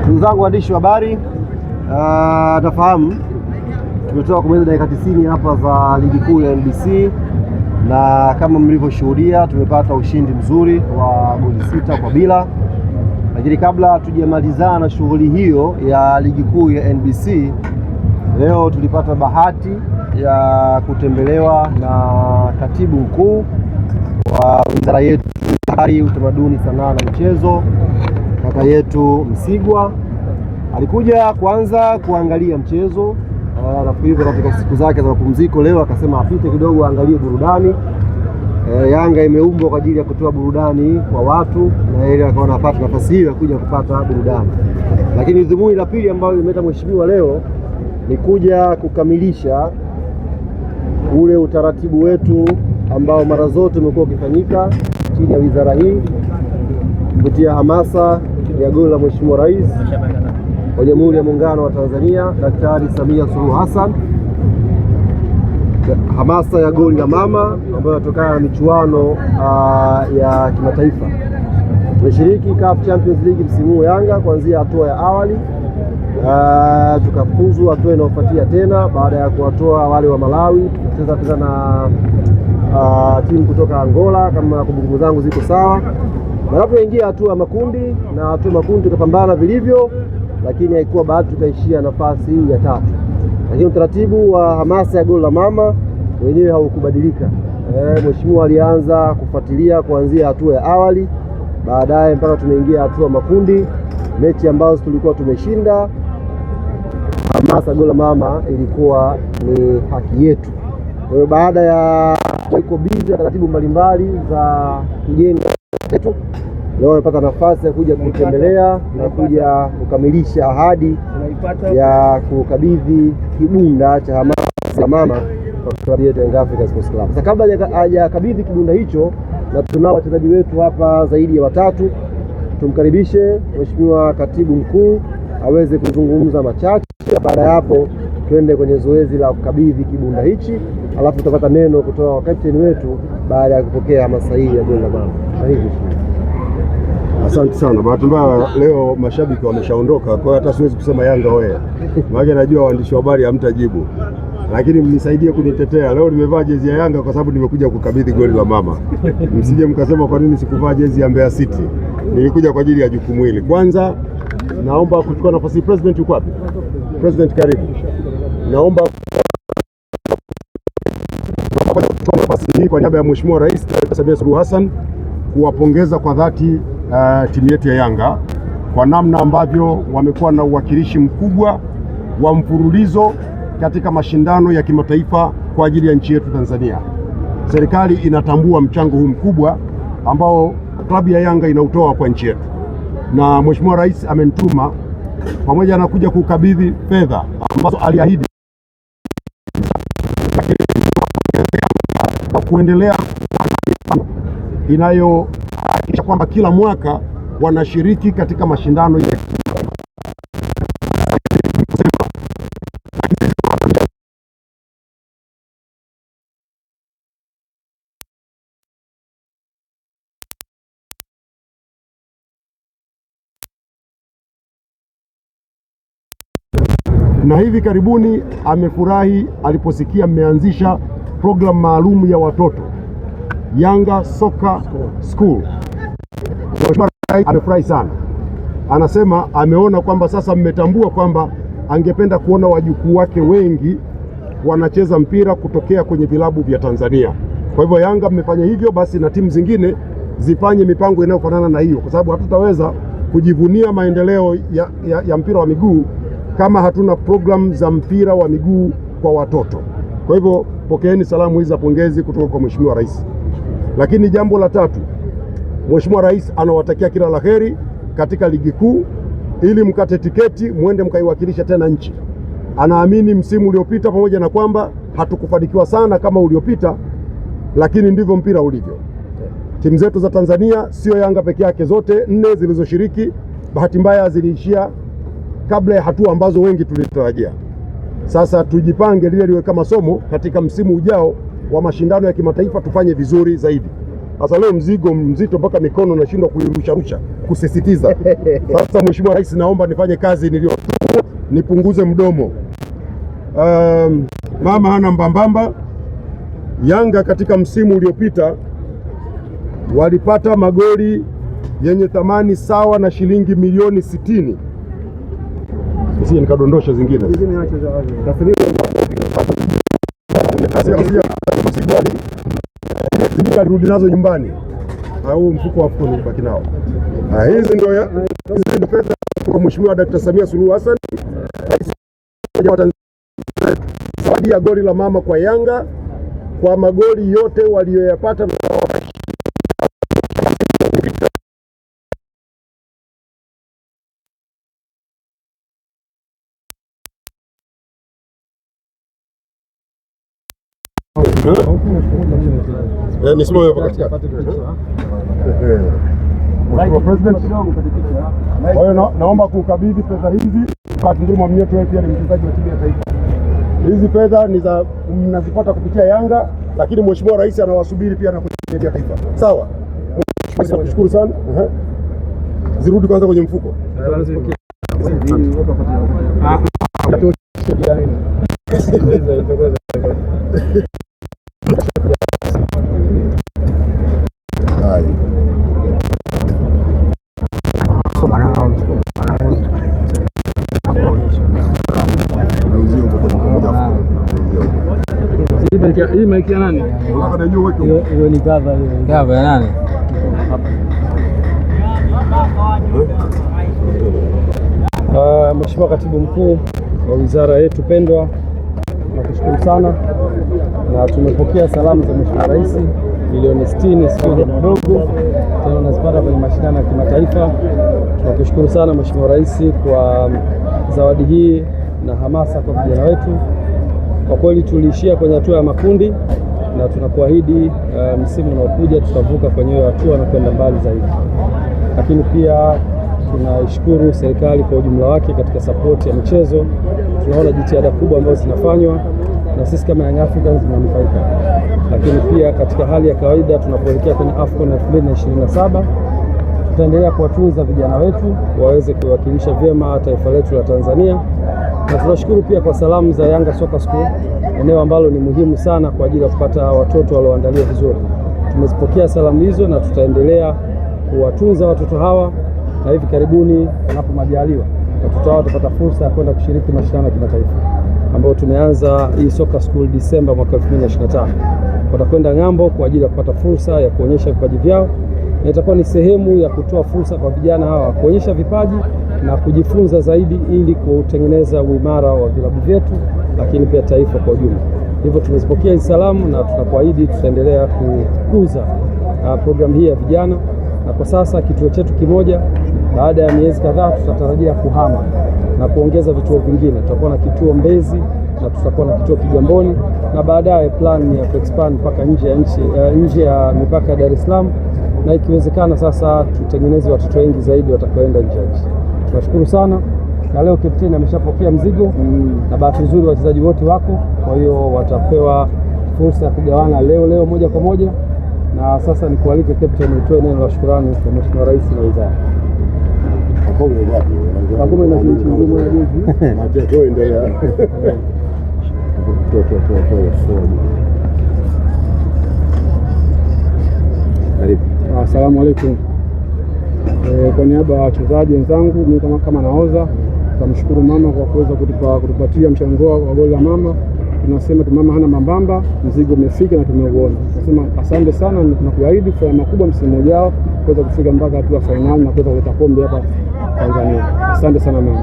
Ndugu zangu waandishi wa habari, nafahamu tumetoka kumaliza dakika 90 hapa za ligi kuu ya NBC, na kama mlivyoshuhudia tumepata ushindi mzuri wa goli 6-0. Lakini kabla hatujamalizana na shughuli hiyo ya ligi kuu ya NBC, leo tulipata bahati ya kutembelewa na katibu mkuu wa wizara yetu ya Habari, Utamaduni, Sanaa na Michezo, kaka yetu Msigwa. Alikuja kwanza kuangalia mchezo, nafikiri katika siku zake za mapumziko leo akasema apite kidogo aangalie burudani. Yanga imeumbwa kwa ajili ya kutoa burudani kwa watu, na yeye akaona apate nafasi hiyo ya kuja kupata burudani. Lakini dhumuni la pili ambalo limeleta mheshimiwa leo ni kuja kukamilisha ule utaratibu wetu ambao mara zote umekuwa ukifanyika chini ya wizara hii kupitia hamasa ya goli la Mheshimiwa Rais wa Jamhuri ya Muungano wa Tanzania Daktari Samia Suluhu Hassan, hamasa ya goli la mama ambayo inatokana na michuano ya kimataifa. Tumeshiriki CAF Champions League msimu huu Yanga kuanzia hatua ya awali, tukafuzu hatua inayofuatia tena baada ya kuwatoa wale wa Malawi, tukacheza tena na timu kutoka Angola kama kumbukumbu zangu ziko sawa. Tunapoingia hatua ya makundi, na hatua ya makundi tukapambana vilivyo, lakini haikuwa bahati, tukaishia nafasi ya 3. Lakini utaratibu wa hamasa ya goli la mama wenyewe haukubadilika. Mheshimiwa alianza kufuatilia kuanzia hatua ya awali, baadaye mpaka tumeingia hatua makundi, mechi ambazo tulikuwa tumeshinda. Hamasa goli la mama ilikuwa ni haki yetu. Kwa hiyo baada ya iko bizi ya taratibu mbalimbali za kujenga yetu, leo nimepata nafasi ya kuja kutembelea na kuja kukamilisha ahadi ya kukabidhi kibunda cha hamasa ya mama kwa klabu yetu Young Africans Sports Club. Sasa kabla hajakabidhi kibunda hicho, na tunao wachezaji wetu hapa zaidi ya 3, tumkaribishe Mheshimiwa Katibu Mkuu aweze kuzungumza machache. Baada ya hapo twende kwenye zoezi la kukabidhi kibunda hichi, alafu tutapata neno kutoka kwa kapteni wetu baada ya kupokea hamasa hii ya goli la mama. Karibu. Asante sana. Bahati mbaya leo mashabiki wameshaondoka, kwa hiyo hata siwezi kusema Yanga hoye. Maana najua waandishi wa habari hamtajibu. Lakini mnisaidie kunitetea. Leo nimevaa jezi ya Yanga kwa sababu nimekuja kukabidhi goli la mama. Msije mkasema kwa nini sikuvaa jezi ya Mbeya City. Nilikuja kwa ajili ya jukumu hili. Kwanza naomba kuchukua nafasi. President yuko wapi? President, karibu. Naomba kuchukua nafasi hii kwa niaba ya Mheshimiwa Rais Samia Suluhu Hassan kuwapongeza kwa dhati timu yetu ya Yanga kwa namna ambavyo wamekuwa na uwakilishi mkubwa wa mfululizo katika mashindano ya kimataifa kwa ajili ya nchi yetu Tanzania. Serikali inatambua mchango huu mkubwa ambao klabu ya Yanga inautoa kwa nchi yetu, na Mheshimiwa Rais amenituma pamoja na kuja kukabidhi fedha ambazo aliahidi kuendelea inayohakikisha kwamba kila mwaka wanashiriki katika mashindano ya na hivi karibuni amefurahi aliposikia mmeanzisha programu maalum ya watoto Yanga Soccer School. Mheshimiwa Rais amefurahi sana. Anasema ameona kwamba sasa mmetambua kwamba angependa kuona wajukuu wake wengi wanacheza mpira kutokea kwenye vilabu vya Tanzania. Kwa hivyo Yanga mmefanya hivyo, basi na timu zingine zifanye mipango inayofanana na hiyo, kwa sababu hatutaweza kujivunia maendeleo ya mpira wa miguu kama hatuna programu za mpira wa miguu kwa watoto. Kwa hivyo pokeeni salamu hizi za pongezi kutoka kwa Mheshimiwa Rais. Lakini jambo la 3, Mheshimiwa Rais anawatakia kila laheri katika ligi kuu ili mkate tiketi muende mkaiwakilisha tena nchi. Anaamini msimu uliopita pamoja na kwamba hatukufanikiwa sana kama uliopita, lakini ndivyo mpira ulivyo. Timu zetu za Tanzania sio Yanga peke yake, zote 4 zilizoshiriki bahati mbaya ziliishia kabla ya hatua ambazo wengi tulitarajia. Sasa tujipange lile liwe kama somo katika msimu ujao wa mashindano ya kimataifa, tufanye vizuri zaidi. Sasa leo mzigo mzito mpaka mikono nashindwa kuirusharusha kusisitiza. Sasa Mheshimiwa Rais, naomba nifanye kazi niliyotumwa, nipunguze mdomo. Mama hana mbambamba. Yanga katika msimu uliopita walipata magoli yenye thamani sawa na shilingi milioni 60. Sisi nikadondosha zingine. Rudi nazo nyumbani au mfuko wa AFCON baki nao. Hizi ndio fedha kwa Mheshimiwa Dkt. Samia Suluhu Hassan, zawadi ya goli la mama kwa Yanga kwa magoli yote waliyoyapata. Nisimame hapa katikati. Mheshimiwa President, kwa hiyo naomba kukabidhi fedha hizi kwa Tunduma Mnyeto. Pia ni mchezaji wa timu ya taifa. Hizi fedha ni za mnazipata kupitia Yanga, lakini Mheshimiwa Rais anawasubiri pia na kupitia taifa. Sawa, nakushukuru sana. Zirudi kwanza kwenye mfuko. Hii maiki ya nani? Hiyo ni cover ya nani? Mheshimiwa Katibu Mkuu wa wizara yetu pendwa, nakushukuru sana, na tumepokea salamu za Mheshimiwa Rais milioni 60 sio kidogo, tena unazipata kwenye mashindano ya kimataifa. Tunakushukuru sana Mheshimiwa Rais kwa zawadi hii na hamasa kwa vijana wetu. Kwa kweli tuliishia kwenye hatua ya makundi na tunakuahidi msimu unaokuja tutavuka kwenye hiyo hatua na kwenda mbali zaidi. Lakini pia tunaishukuru serikali kwa ujumla wake katika support ya michezo. Tunaona jitihada kubwa ambazo zinafanywa na sisi kama Young Africans tunanufaika. Lakini pia katika hali ya kawaida tunapoelekea kwenye AFCON 2027 tutaendelea kuwatunza vijana wetu waweze kuwakilisha vyema taifa letu la Tanzania. Na tunashukuru pia kwa salamu za Yanga Soccer School, eneo ambalo ni muhimu sana kwa ajili ya kupata watoto walioandaliwa vizuri. Tumezipokea salamu hizo na tutaendelea kuwatunza watoto hawa, na hivi karibuni wanapo majaliwa watoto hawa watapata fursa ya kwenda kushiriki mashindano ya kimataifa ambayo tumeanza hii Soccer School Disemba mwaka 2025. Watakwenda ng'ambo kwa ajili ya kupata fursa ya kuonyesha vipaji vyao, na itakuwa ni sehemu ya kutoa fursa kwa vijana hawa kuonyesha vipaji na kujifunza zaidi ili kutengeneza uimara wa vilabu vyetu, lakini pia taifa kwa ujumla. Hivyo tumezipokea hizi salamu na tunakuahidi tutaendelea kukuza programu hii ya vijana, na kwa sasa kituo chetu kimoja, baada ya miezi kadhaa tutatarajia kuhama na kuongeza vituo vingine. Tutakuwa na kituo Mbezi na tutakuwa na kituo Kigamboni, na baadaye plan ya expand mpaka nje ya mipaka ya Dar es Salaam, na ikiwezekana sasa tutengeneze watoto wengi zaidi watakaoenda nje ya nchi. Tunashukuru sana, na leo kapteni ameshapokea mzigo na bahati nzuri wachezaji wote wako, kwa hiyo watapewa fursa ya kugawana leo moja kwa moja. Na sasa nikualike kapteni utoe neno la shukrani kwa Mheshimiwa Rais na wizara. Asalamu alaykum. Kwa niaba ya wachezaji wenzangu, mimi kama nahodha, tunamshukuru mama kwa kuweza kutupatia mchango wa goli la mama. Tunasema mama hana mambamba, mzigo umefika na tumeuona. Tunasema asante sana, na tunakuahidi kufanya makubwa msimu ujao kuweza kufika mpaka hatua fainali na kuweza kuleta kombe hapa Tanzania. Asante sana mama.